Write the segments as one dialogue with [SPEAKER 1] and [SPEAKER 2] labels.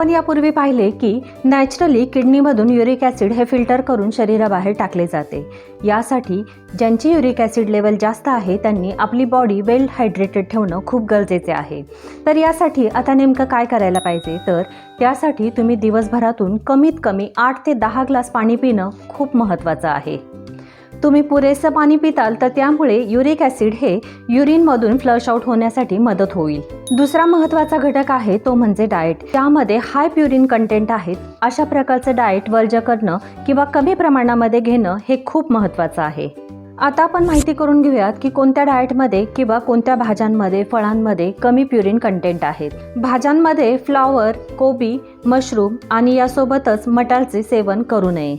[SPEAKER 1] पण यापूर्वी पाहिले की नॅचरली किडनीमधून युरिक ॲसिड हे फिल्टर करून शरीराबाहेर टाकले जाते। यासाठी ज्यांची युरिक ॲसिड लेवल जास्त आहे त्यांनी आपली बॉडी वेल हायड्रेटेड ठेवणं खूप गरजेचे आहे। तर यासाठी आता नेमकं काय करायला पाहिजे, तर त्यासाठी तुम्ही दिवसभरातून कमीत कमी 8 ते 10 ग्लास पाणी पिणं खूप महत्त्वाचं आहे। तुम्ही पुरेसं पाणी पिताल तर त्यामुळे युरिक ॲसिड हे युरिनमधून फ्लश आउट होण्यासाठी मदत होईल। दुसरा महत्त्वाचा घटक आहे तो म्हणजे डाएट। त्यामध्ये हाय प्युरिन कंटेंट आहेत। अशा प्रकारचं डाएट वर्ज्य करणं किंवा कमी प्रमाणामध्ये घेणं हे खूप महत्त्वाचं आहे। आता आपण माहिती करून घेऊयात की कोणत्या डाएटमध्ये किंवा कोणत्या भाज्यांमध्ये फळांमध्ये कमी प्युरिन कंटेंट आहेत। भाज्यांमध्ये फ्लॉवर, कोबी, मशरूम आणि यासोबतच मटारचे सेवन करू नये।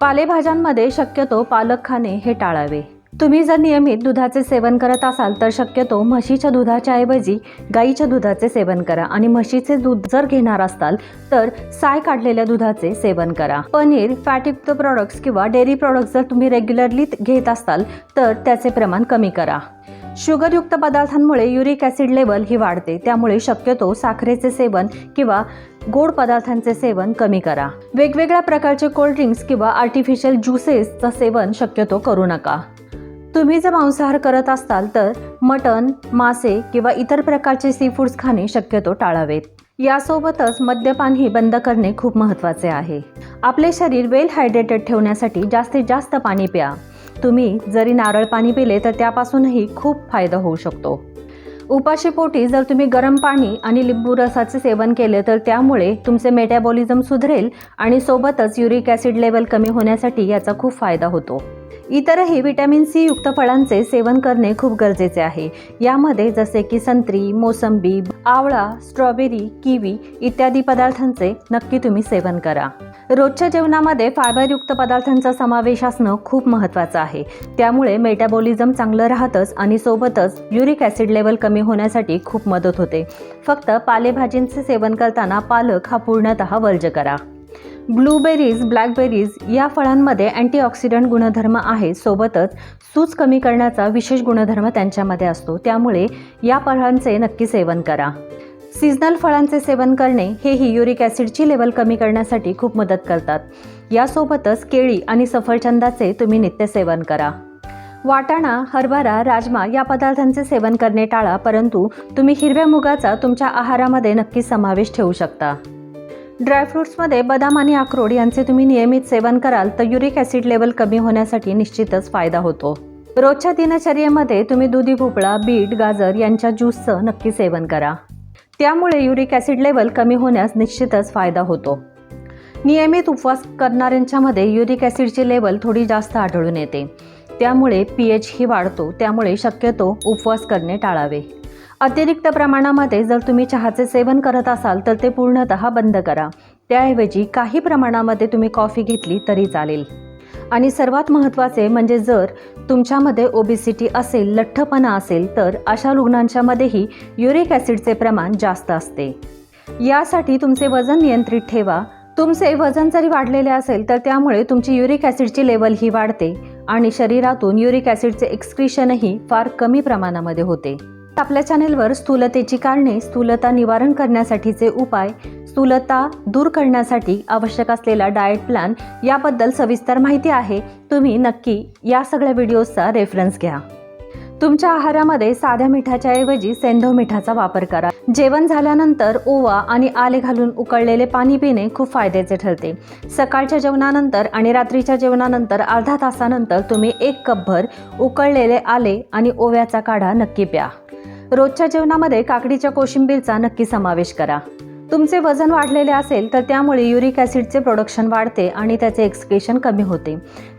[SPEAKER 1] पालेभाज्यांमध्ये शक्यतो पालक खाणे हे टाळावे। तुम्ही जर नियमित दुधाचे सेवन करत असाल तर शक्यतो म्हशीच्या दुधाच्या ऐवजी गाईच्या दुधाचे सेवन करा आणि म्हशीचे दूध जर घेणार असाल तर साय काढलेल्या दुधाचे सेवन करा। पनीर, फॅटयुक्त प्रोडक्ट्स किंवा डेअरी प्रोडक्ट्स जर तुम्ही रेग्युलरली घेत असाल तर त्याचे प्रमाण कमी करा। शुगरयुक्त पदार्थांमुळे युरिक ॲसिड लेवल ही वाढते, त्यामुळे शक्यतो साखरेचे सेवन किंवा गोड पदार्थांचे सेवन कमी करा। वेगवेगळ्या प्रकारचे कोल्ड्रिंक्स किंवा आर्टिफिशियल ज्यूसेसचं सेवन शक्यतो करू नका। तुम्ही जर मांसाहार करत असाल तर मटण, मासे किंवा इतर प्रकारचे सी फूड्स खाणे शक्यतो टाळावेत। यासोबतच मद्यपानही बंद करणे खूप महत्त्वाचे आहे। आपले शरीर वेल हायड्रेटेड ठेवण्यासाठी जास्तीत जास्त पाणी प्या। तुम्ही जरी नारळ पाणी पिले तर त्यापासूनही खूप फायदा होऊ शकतो। उपाशीपोटी जर तुम्ही गरम पाणी आणि लिंबू रसाचे सेवन केले तर त्यामुळे तुमचे मेटाबॉलिझम सुधरेल आणि सोबतच युरिक ॲसिड लेवल कमी होण्यासाठी याचा खूप फायदा होतो। इतरही व्हिटॅमिन सी युक्त फळांचे सेवन करणे खूप गरजेचे आहे। यामध्ये जसे की संत्री, मोसंबी, आवळा, स्ट्रॉबेरी, किवी इत्यादी पदार्थांचे नक्की तुम्ही सेवन करा। रोजच्या जेवणामध्ये फायबरयुक्त पदार्थांचा समावेश असणं खूप महत्त्वाचं आहे। त्यामुळे मेटाबॉलिझम चांगलं राहतंच आणि सोबतच युरिक ॲसिड लेवल कमी होण्यासाठी खूप मदत होते। फक्त पालेभाजींचे सेवन करताना पालक हा पूर्णतः वर्ज्य करा। ब्लूबेरीज, ब्लॅकबेरीज या फळांमध्ये अँटीऑक्सिडंट गुणधर्म आहे। सोबतच सूज कमी करण्याचा विशेष गुणधर्म त्यांच्यामध्ये असतो, त्यामुळे या फळांचे नक्की सेवन करा। सीझनल फळांचे सेवन करणे हेही युरिक ॲसिडची लेवल कमी करण्यासाठी खूप मदत करतात। यासोबतच केळी आणि सफरचंदाचे तुम्ही नित्य सेवन करा। वाटाणा, हरभरा, राजमा या पदार्थांचे सेवन करणे टाळा, परंतु तुम्ही हिरव्या मुगाचा तुमच्या आहारामध्ये नक्की समावेश ठेवू शकता। ड्रायफ्रूट्समध्ये बदाम आणि अक्रोड यांचे तुम्ही नियमित सेवन कराल तर युरिक ॲसिड लेवल कमी होण्यासाठी निश्चितच फायदा होतो। रोजच्या दिनचर्येमध्ये तुम्ही दुधी भोपळा, बीट, गाजर यांच्या ज्यूसचं नक्की सेवन करा। त्यामुळे युरिक ॲसिड लेवल कमी होण्यास निश्चितच फायदा होतो। नियमित उपवास करणाऱ्यांच्यामध्ये युरिक ॲसिडची लेवल थोडी जास्त आढळून येते, त्यामुळे pH ही वाढतो, त्यामुळे शक्यतो उपवास करणे टाळावे। अतिरिक्त प्रमाणामध्ये जर तुम्ही चहाचे सेवन करत असाल तर ते पूर्णतः बंद करा। त्याऐवजी काही प्रमाणामध्ये तुम्ही कॉफी घेतली तरी चालेल। आणि सर्वात महत्त्वाचे म्हणजे जर तुमच्यामध्ये ओबेसिटी असेल, लठ्ठपणा असेल तर अशा रुग्णांच्यामध्येही युरिक ॲसिडचे प्रमाण जास्त असते। यासाठी तुमचे वजन नियंत्रित ठेवा। तुमचे वजन जरी वाढलेले असेल तर त्यामुळे तुमची युरिक ॲसिडची लेवल ही वाढते आणि शरीरातून युरिक ॲसिडचे एक्सक्रीशनही फार कमी प्रमाणामध्ये होते। आपल्या चॅनेलवर स्थूलतेची कारणे, स्थूलता निवारण करण्यासाठीचे उपाय, स्थूलता दूर करण्यासाठी आवश्यक असलेला डाएट प्लॅन याबद्दल सविस्तर माहिती आहे। तुम्ही नक्की या सगळ्या व्हिडिओजचा रेफरन्स घ्या। तुमच्या आहारामध्ये साध्या मिठाच्या ऐवजी सेंधव मिठाचा वापर करा। जेवण झाल्यानंतर ओवा आणि आले घालून उकळलेले पाणी पिणे खूप फायद्याचे ठरते। सकाळच्या जेवणानंतर आणि रात्रीच्या जेवणानंतर अर्धा तासानंतर तुम्ही 1 कपभर उकळलेले आले आणि ओव्याचा काढा नक्की प्या। रोजच्या जेवणामध्ये काकडीच्या कोशिंबीरचा नक्की समावेश करा। तुमचे वजन वाढलेले असेल तर त्यामुळे युरिक ॲसिडचे प्रोडक्शन वाढते आणि त्याचे एक्सक्रीशन कमी होते।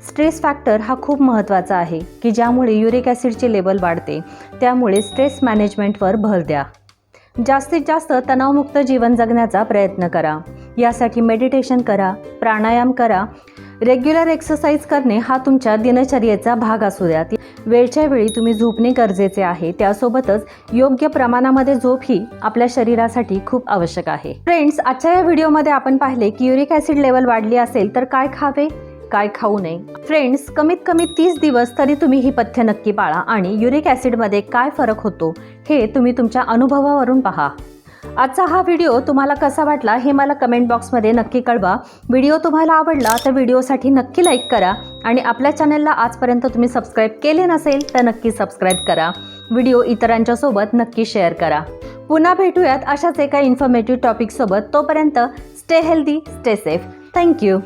[SPEAKER 1] स्ट्रेस फॅक्टर हा खूप महत्त्वाचा आहे की ज्यामुळे युरिक ॲसिडची लेवल वाढते, त्यामुळे स्ट्रेस मॅनेजमेंटवर भर द्या। जास्तीत जास्त तणावमुक्त जीवन जगण्याचा प्रयत्न करा। यासाठी मेडिटेशन करा, प्राणायाम करा, रेग्युलर एक्सरसाइज करणे हा तुमच्या दिनचर्येचा भाग असू द्या। वेळच्या वेळी तुम्ही झोपणे गरजेचे आहे। त्यासोबतच योग्य प्रमाणामध्ये झोप ही आपल्या शरीरासाठी खूप आवश्यक आहे। फ्रेंड्स, आजच्या या व्हिडिओमध्ये आपण पाहिले की युरिक ॲसिड लेवल वाढली असेल तर काय खावे, काय खाऊ नये। फ्रेंड्स, कमीत कमी 30 दिवस तरी तुम्ही ही पथ्य नक्की पाळा आणि युरिक ॲसिडमध्ये काय फरक होतो हे तुम्ही तुमच्या अनुभवावरून पहा। आजचा हा व्हिडिओ तुम्हाला कसा वाटला हे मला कमेंट बॉक्समध्ये नक्की कळवा. व्हिडिओ तुम्हाला आवडला तर व्हिडिओसाठी नक्की लाईक करा आणि आपल्या चॅनलला आजपर्यंत तुम्ही सबस्क्राईब केले नसेल तर नक्की सबस्क्राईब करा. व्हिडिओ इतरांच्या सोबत नक्की शेअर करा. पुन्हा भेटूयात अशाच एका इन्फॉर्मेटिव्ह टॉपिकसोबत. तोपर्यंत stay healthy, stay safe. Thank you.